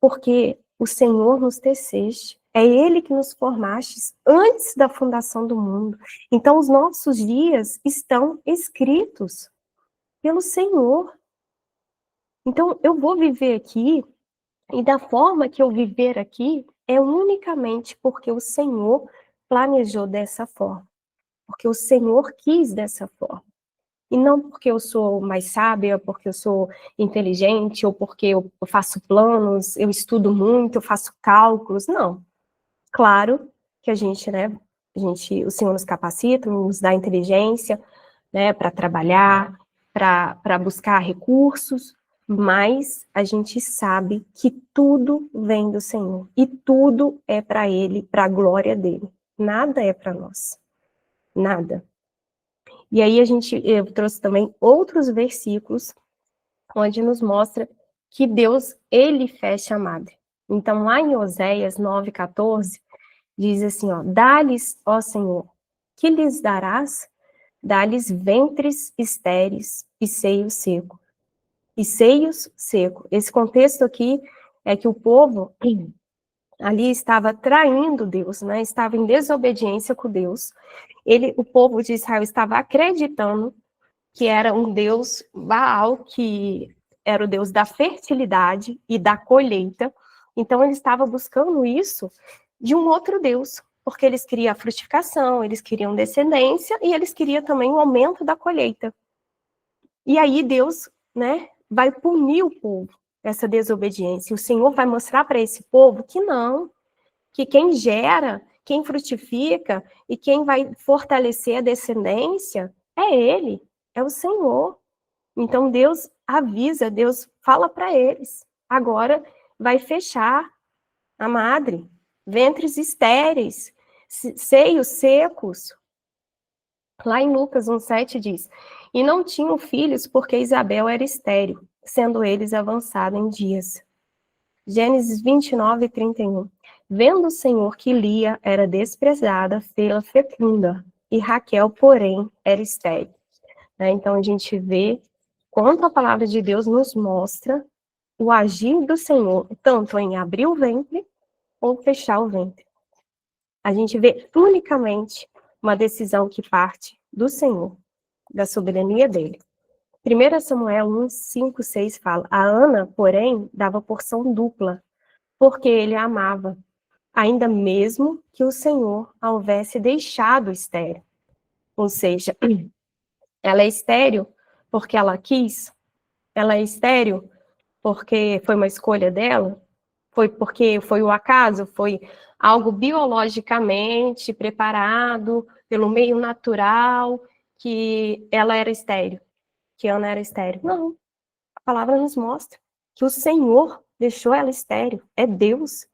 S1: porque o Senhor nos teceste, é Ele que nos formaste antes da fundação do mundo. Então, os nossos dias estão escritos pelo Senhor. Então, eu vou viver aqui, e da forma que eu viver aqui, é unicamente porque o Senhor planejou dessa forma, porque o Senhor quis dessa forma. E não porque eu sou mais sábia, porque eu sou inteligente, ou porque eu faço planos, eu estudo muito, eu faço cálculos, não. Claro que a gente, o Senhor nos capacita, nos dá inteligência, para trabalhar, para buscar recursos, mas a gente sabe que tudo vem do Senhor, e tudo é para Ele, para a glória dele. Nada é para nós, nada. E aí eu trouxe também outros versículos onde nos mostra que Deus, ele fecha a madre. Então, lá em Oséias 9:14, diz assim, dá-lhes, ó Senhor, que lhes darás? Dá-lhes ventres estéreis e seios seco. E seios seco. Esse contexto aqui é que o povo ali estava traindo Deus, estava em desobediência com Deus. O povo de Israel estava acreditando que era um deus Baal, que era o deus da fertilidade e da colheita. Então, ele estava buscando isso de um outro deus, porque eles queriam a frutificação, eles queriam descendência e eles queriam também o aumento da colheita. E aí Deus, vai punir o povo, essa desobediência. O Senhor vai mostrar para esse povo que não, que quem gera, quem frutifica e quem vai fortalecer a descendência é Ele, é o Senhor. Então Deus avisa, Deus fala para eles, agora vai fechar a madre, ventres estéreis, seios secos. Lá em Lucas 1:7 diz, e não tinham filhos porque Isabel era estéril, sendo eles avançados em dias. Gênesis 29:31. Vendo o Senhor que Lia era desprezada, fê-la fecunda, e Raquel, porém, era estéril. Então a gente vê quanto a palavra de Deus nos mostra o agir do Senhor, tanto em abrir o ventre ou fechar o ventre. A gente vê unicamente uma decisão que parte do Senhor, da soberania dele. 1 Samuel 1:5-6 fala, a Ana, porém, dava porção dupla, porque ele a amava, ainda mesmo que o Senhor a houvesse deixado estéril. Ou seja, ela é estéril porque ela quis, ela é estéril porque foi uma escolha dela, foi porque foi o acaso, foi algo biologicamente preparado pelo meio natural que ela era estéril, que Ana era estéril. Não, a palavra nos mostra que o Senhor deixou ela estéril, é Deus.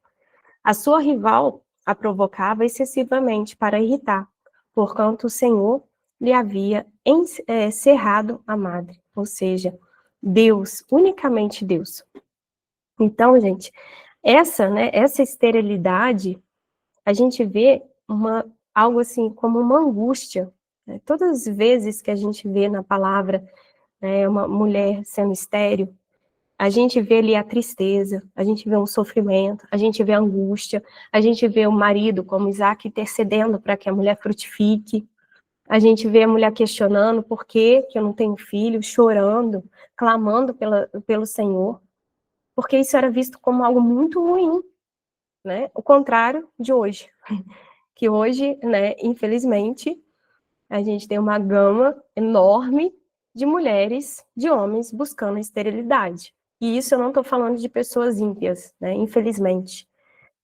S1: A sua rival a provocava excessivamente para irritar, porquanto o Senhor lhe havia cerrado a madre, ou seja, Deus, unicamente Deus. Então, gente, essa esterilidade, a gente vê algo assim como uma angústia, né? Todas as vezes que a gente vê na palavra, né, uma mulher sendo estéril, a gente vê ali a tristeza, a gente vê um sofrimento, a gente vê a angústia, a gente vê o marido, como Isaac, intercedendo para que a mulher frutifique, a gente vê a mulher questionando por que eu não tenho filho, chorando, clamando pelo Senhor, porque isso era visto como algo muito ruim, né? O contrário de hoje, que hoje, né, infelizmente, a gente tem uma gama enorme de mulheres, de homens buscando a esterilidade. E isso eu não estou falando de pessoas ímpias, né? Infelizmente.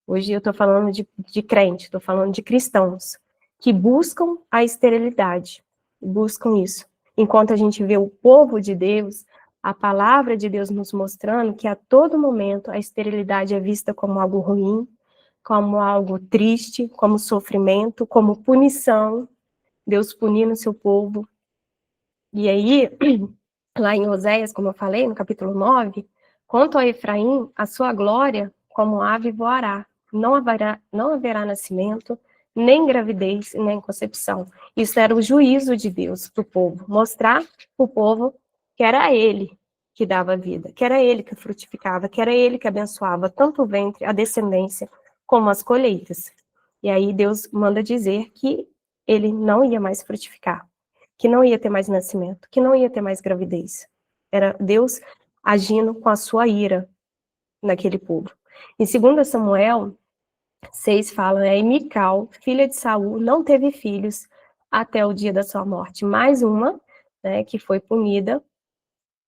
S1: Hoje eu estou falando de crente, estou falando de cristãos que buscam a esterilidade, buscam isso. Enquanto a gente vê o povo de Deus, a palavra de Deus nos mostrando que a todo momento a esterilidade é vista como algo ruim, como algo triste, como sofrimento, como punição, Deus punindo o seu povo. E aí, lá em Oséias, como eu falei, no capítulo 9, quanto a Efraim, a sua glória como ave voará, não haverá nascimento, nem gravidez, nem concepção. Isso era o juízo de Deus para o povo, mostrar para o povo que era ele que dava vida, que era ele que frutificava, que era ele que abençoava tanto o ventre, a descendência, como as colheitas. E aí Deus manda dizer que ele não ia mais frutificar, que não ia ter mais nascimento, que não ia ter mais gravidez. Era Deus agindo com a sua ira naquele povo. Em 2 Samuel 6 fala, e Mical, filha de Saul, não teve filhos até o dia da sua morte. Mais uma, né, que foi punida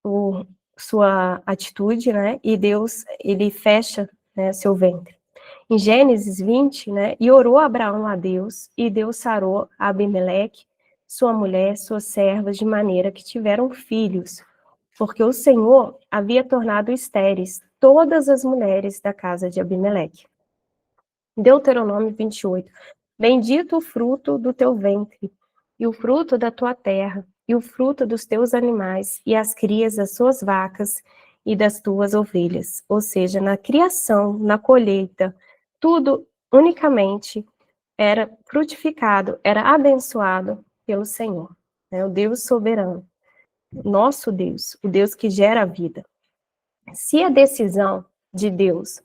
S1: por sua atitude, né, e Deus, ele fecha, né, seu ventre. Em Gênesis 20, né, e orou Abraão a Deus, e Deus sarou a Abimeleque, sua mulher, suas servas, de maneira que tiveram filhos, porque o Senhor havia tornado estéreis todas as mulheres da casa de Abimeleque. Deuteronômio 28. Bendito o fruto do teu ventre, e o fruto da tua terra, e o fruto dos teus animais, e as crias das suas vacas e das tuas ovelhas. Ou seja, na criação, na colheita, tudo unicamente era frutificado, era abençoado pelo Senhor, né? O Deus soberano, nosso Deus, o Deus que gera a vida. Se a decisão de Deus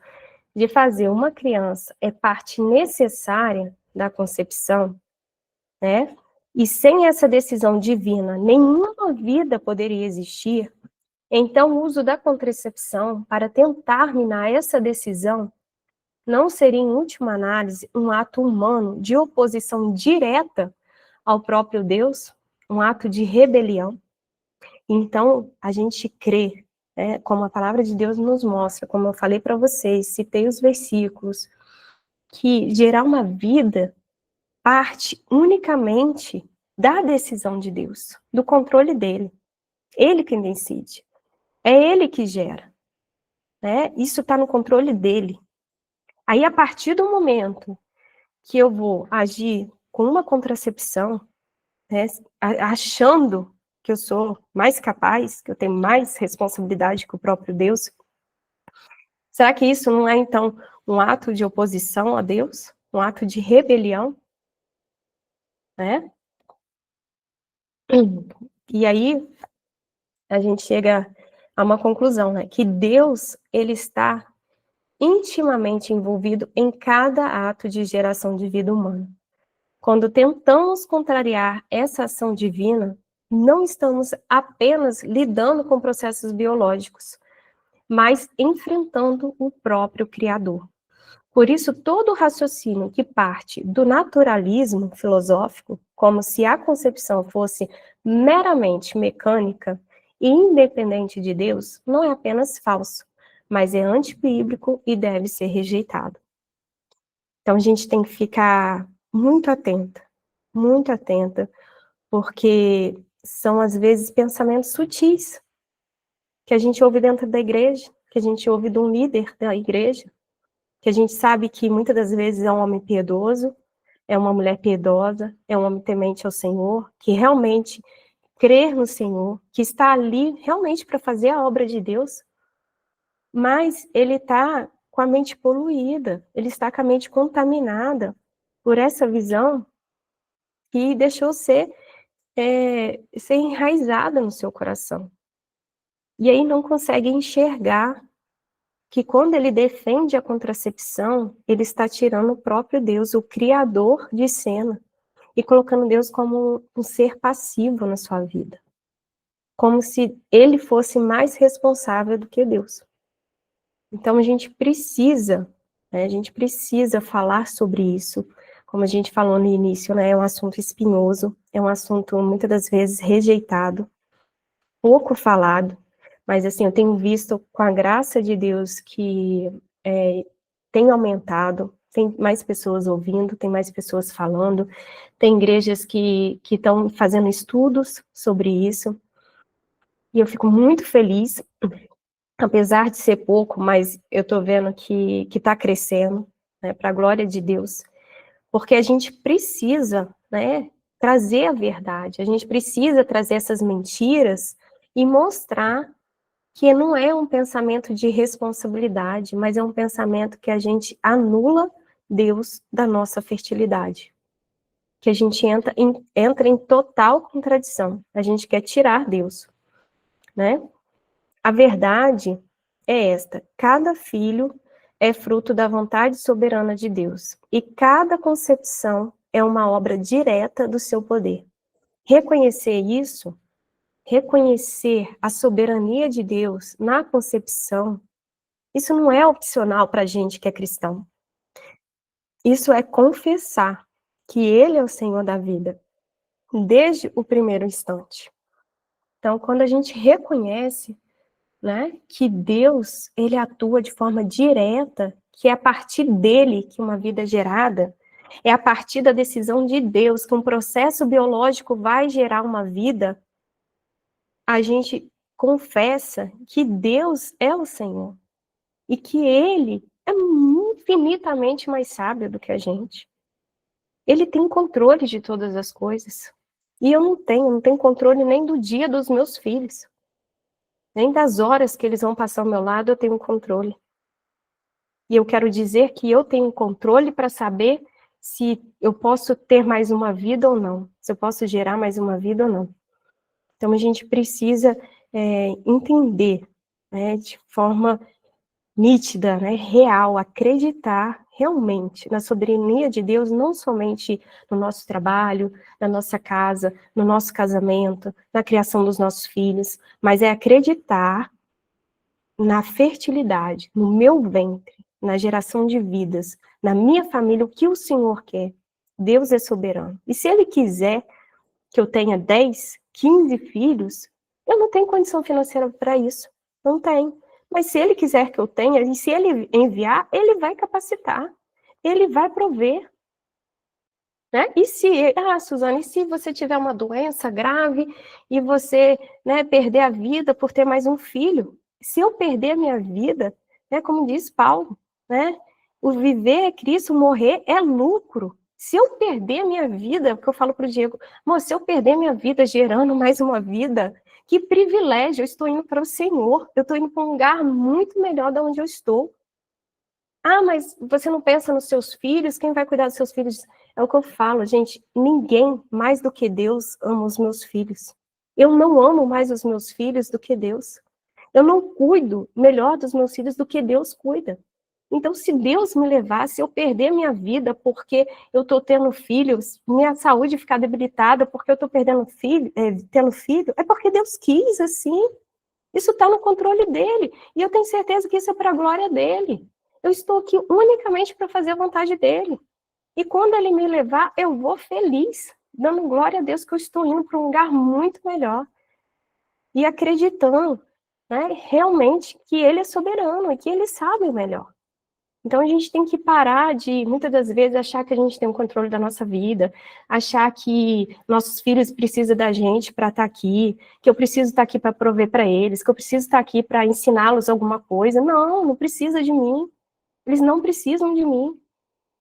S1: de fazer uma criança é parte necessária da concepção, né? E sem essa decisão divina, nenhuma vida poderia existir. Então, o uso da contracepção para tentar minar essa decisão não seria, em última análise, um ato humano de oposição direta ao próprio Deus, um ato de rebelião. Então, a gente crê, né, como a palavra de Deus nos mostra, como eu falei para vocês, citei os versículos, que gerar uma vida parte unicamente da decisão de Deus, do controle dele. Ele quem decide. É ele que gera, né? Isso está no controle dele. Aí, a partir do momento que eu vou agir com uma contracepção, né, achando que eu sou mais capaz, que eu tenho mais responsabilidade que o próprio Deus, será que isso não é, então, um ato de oposição a Deus? Um ato de rebelião? Né? E aí, a gente chega a uma conclusão, né? Que Deus, ele está intimamente envolvido em cada ato de geração de vida humana. Quando tentamos contrariar essa ação divina, não estamos apenas lidando com processos biológicos, mas enfrentando o próprio Criador. Por isso, todo raciocínio que parte do naturalismo filosófico, como se a concepção fosse meramente mecânica e independente de Deus, não é apenas falso, mas é antibíblico e deve ser rejeitado. Então, a gente tem que ficar muito atenta, porque são, às vezes, pensamentos sutis que a gente ouve dentro da igreja, que a gente ouve de um líder da igreja, que a gente sabe que muitas das vezes é um homem piedoso, é uma mulher piedosa, é um homem temente ao Senhor, que realmente crê no Senhor, que está ali realmente para fazer a obra de Deus, mas ele está com a mente poluída, ele está com a mente contaminada por essa visão que deixou ser enraizada no seu coração. E aí não consegue enxergar que quando ele defende a contracepção, ele está tirando o próprio Deus, o criador de cena, e colocando Deus como um ser passivo na sua vida. Como se ele fosse mais responsável do que Deus. Então a gente precisa falar sobre isso. Como a gente falou no início, né, é um assunto espinhoso, é um assunto muitas das vezes rejeitado, pouco falado, mas assim, eu tenho visto com a graça de Deus que tem aumentado, tem mais pessoas ouvindo, tem mais pessoas falando, tem igrejas que estão fazendo estudos sobre isso, e eu fico muito feliz, apesar de ser pouco, mas eu estou vendo que está crescendo, né, para a glória de Deus, porque a gente precisa, né, trazer a verdade, a gente precisa trazer essas mentiras e mostrar que não é um pensamento de responsabilidade, mas é um pensamento que a gente anula Deus da nossa fertilidade. Que a gente entra em total contradição. A gente quer tirar Deus, né? A verdade é esta: cada filho é fruto da vontade soberana de Deus, e cada concepção é uma obra direta do seu poder. Reconhecer isso, reconhecer a soberania de Deus na concepção, isso não é opcional para a gente que é cristão. Isso é confessar que Ele é o Senhor da vida, desde o primeiro instante. Então, quando a gente reconhece, né, que Deus, ele atua de forma direta, que é a partir dele que uma vida é gerada, é a partir da decisão de Deus que um processo biológico vai gerar uma vida, a gente confessa que Deus é o Senhor e que ele é infinitamente mais sábio do que a gente. Ele tem controle de todas as coisas. E eu não tenho controle nem do dia dos meus filhos. Nem das horas que eles vão passar ao meu lado, eu tenho controle. E eu quero dizer que eu tenho controle para saber se eu posso ter mais uma vida ou não. Se eu posso gerar mais uma vida ou não. Então a gente precisa entender, né, de forma nítida, né, real, acreditar realmente na soberania de Deus, não somente no nosso trabalho, na nossa casa, no nosso casamento, na criação dos nossos filhos, mas é acreditar na fertilidade, no meu ventre, na geração de vidas, na minha família, o que o Senhor quer. Deus é soberano. E se Ele quiser que eu tenha 10, 15 filhos, eu não tenho condição financeira para isso. Não tenho. Mas se Ele quiser que eu tenha, e se Ele enviar, Ele vai capacitar. Ele vai prover. Né? E se, Suzana, e se você tiver uma doença grave e você, né, perder a vida por ter mais um filho? Se eu perder a minha vida, né, como diz Paulo, né, o viver é Cristo, morrer é lucro. Se eu perder a minha vida, porque eu falo para o Diego, moço, se eu perder a minha vida gerando mais uma vida, que privilégio, eu estou indo para o Senhor, eu estou indo para um lugar muito melhor de onde eu estou. Ah, mas você não pensa nos seus filhos? Quem vai cuidar dos seus filhos? É o que eu falo, gente, ninguém mais do que Deus ama os meus filhos. Eu não amo mais os meus filhos do que Deus. Eu não cuido melhor dos meus filhos do que Deus cuida. Então, se Deus me levar, se eu perder minha vida porque eu estou tendo filhos, minha saúde ficar debilitada porque eu estou tendo filho, é porque Deus quis assim. Isso está no controle dele. E eu tenho certeza que isso é para a glória dele. Eu estou aqui unicamente para fazer a vontade dele. E quando ele me levar, eu vou feliz, dando glória a Deus que eu estou indo para um lugar muito melhor. E acreditando, né, realmente que ele é soberano e que ele sabe o melhor. Então a gente tem que parar de, muitas das vezes, achar que a gente tem o controle da nossa vida, achar que nossos filhos precisam da gente para estar aqui, que eu preciso estar aqui para prover para eles, que eu preciso estar aqui para ensiná-los alguma coisa. Não, não precisa de mim. Eles não precisam de mim.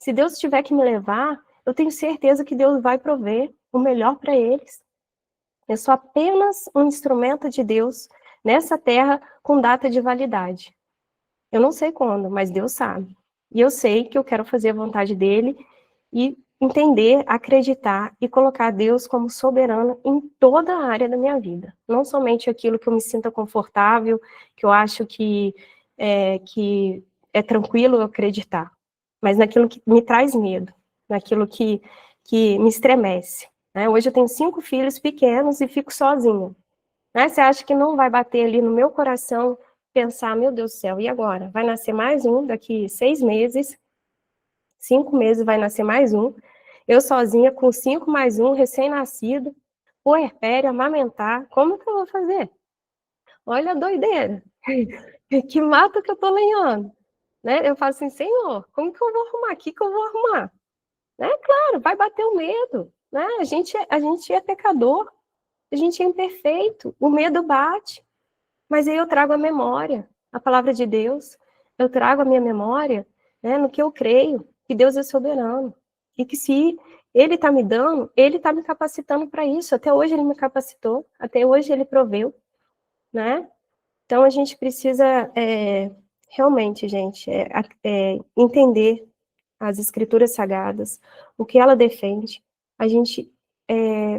S1: Se Deus tiver que me levar, eu tenho certeza que Deus vai prover o melhor para eles. Eu sou apenas um instrumento de Deus nessa terra com data de validade. Eu não sei quando, mas Deus sabe. E eu sei que eu quero fazer a vontade dele e entender, acreditar e colocar Deus como soberano em toda a área da minha vida. Não somente aquilo que eu me sinta confortável, que eu acho que é tranquilo eu acreditar, mas naquilo que me traz medo, naquilo que me estremece. Né? Hoje eu tenho 5 filhos pequenos e fico sozinha. Né? Você acha que não vai bater ali no meu coração pensar, meu Deus do céu, e agora? Vai nascer mais um daqui 6 meses, 5 meses vai nascer mais um, eu sozinha com 5 mais um, recém-nascido, puerpério, amamentar, como que eu vou fazer? Olha a doideira, que mato que eu tô lenhando, né? Eu falo assim, Senhor, como que eu vou arrumar? O que eu vou arrumar? Né? Claro, vai bater o medo, né? A gente é pecador, a gente é imperfeito, o medo bate, mas aí eu trago a memória, a palavra de Deus, eu trago a minha memória, né, no que eu creio, que Deus é soberano, e que se Ele está me dando, Ele está me capacitando para isso, até hoje Ele me capacitou, até hoje Ele proveu, né? Então a gente precisa realmente, gente, entender as escrituras sagradas, o que ela defende, a gente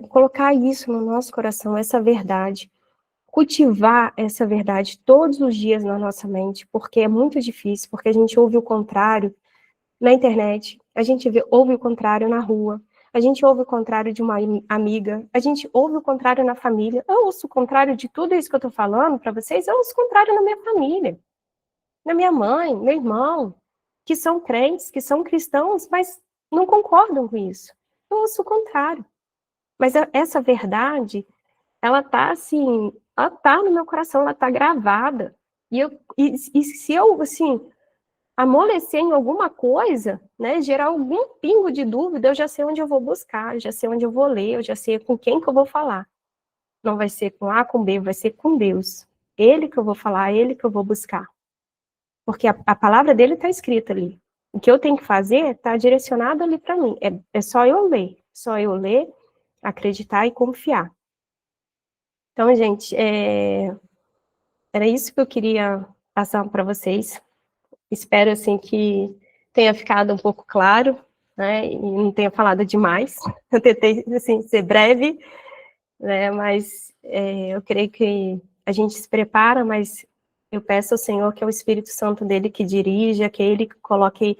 S1: colocar isso no nosso coração, essa verdade, cultivar essa verdade todos os dias na nossa mente, porque é muito difícil, porque a gente ouve o contrário na internet, a gente ouve o contrário na rua, a gente ouve o contrário de uma amiga, a gente ouve o contrário na família. Eu ouço o contrário de tudo isso que eu estou falando para vocês, eu ouço o contrário na minha família, na minha mãe, meu irmão, que são crentes, que são cristãos, mas não concordam com isso. Eu ouço o contrário. Mas essa verdade, ela tá assim, ela tá no meu coração, ela tá gravada. E se eu, assim, amolecer em alguma coisa, né, gerar algum pingo de dúvida, eu já sei onde eu vou buscar, eu já sei onde eu vou ler, eu já sei com quem que eu vou falar. Não vai ser com A, com B, vai ser com Deus. Ele que eu vou falar, ele que eu vou buscar. Porque a palavra dele está escrita ali. O que eu tenho que fazer está direcionado ali para mim. É só eu ler, acreditar e confiar. Então, gente, era isso que eu queria passar para vocês. Espero, assim, que tenha ficado um pouco claro, né, e não tenha falado demais. Eu tentei, assim, ser breve, né, mas eu creio que a gente se prepara, mas eu peço ao Senhor que é o Espírito Santo dele que dirija, que ele coloque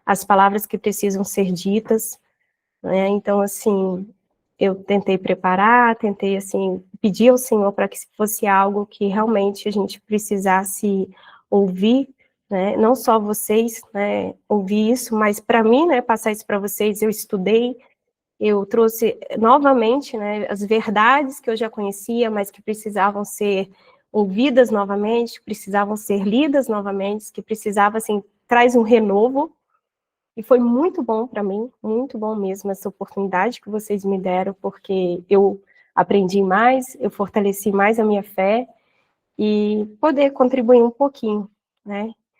S1: as palavras que precisam ser ditas, né, então, assim, eu tentei preparar, tentei, assim, pedir ao Senhor para que fosse algo que realmente a gente precisasse ouvir, né, não só vocês, né, ouvir isso, mas para mim, né, passar isso para vocês, eu estudei, eu trouxe novamente, né, as verdades que eu já conhecia, mas que precisavam ser ouvidas novamente, precisavam ser lidas novamente, que precisava, assim, traz um renovo, e foi muito bom para mim, muito bom mesmo essa oportunidade que vocês me deram, porque eu aprendi mais, eu fortaleci mais a minha fé, e poder contribuir um pouquinho, né,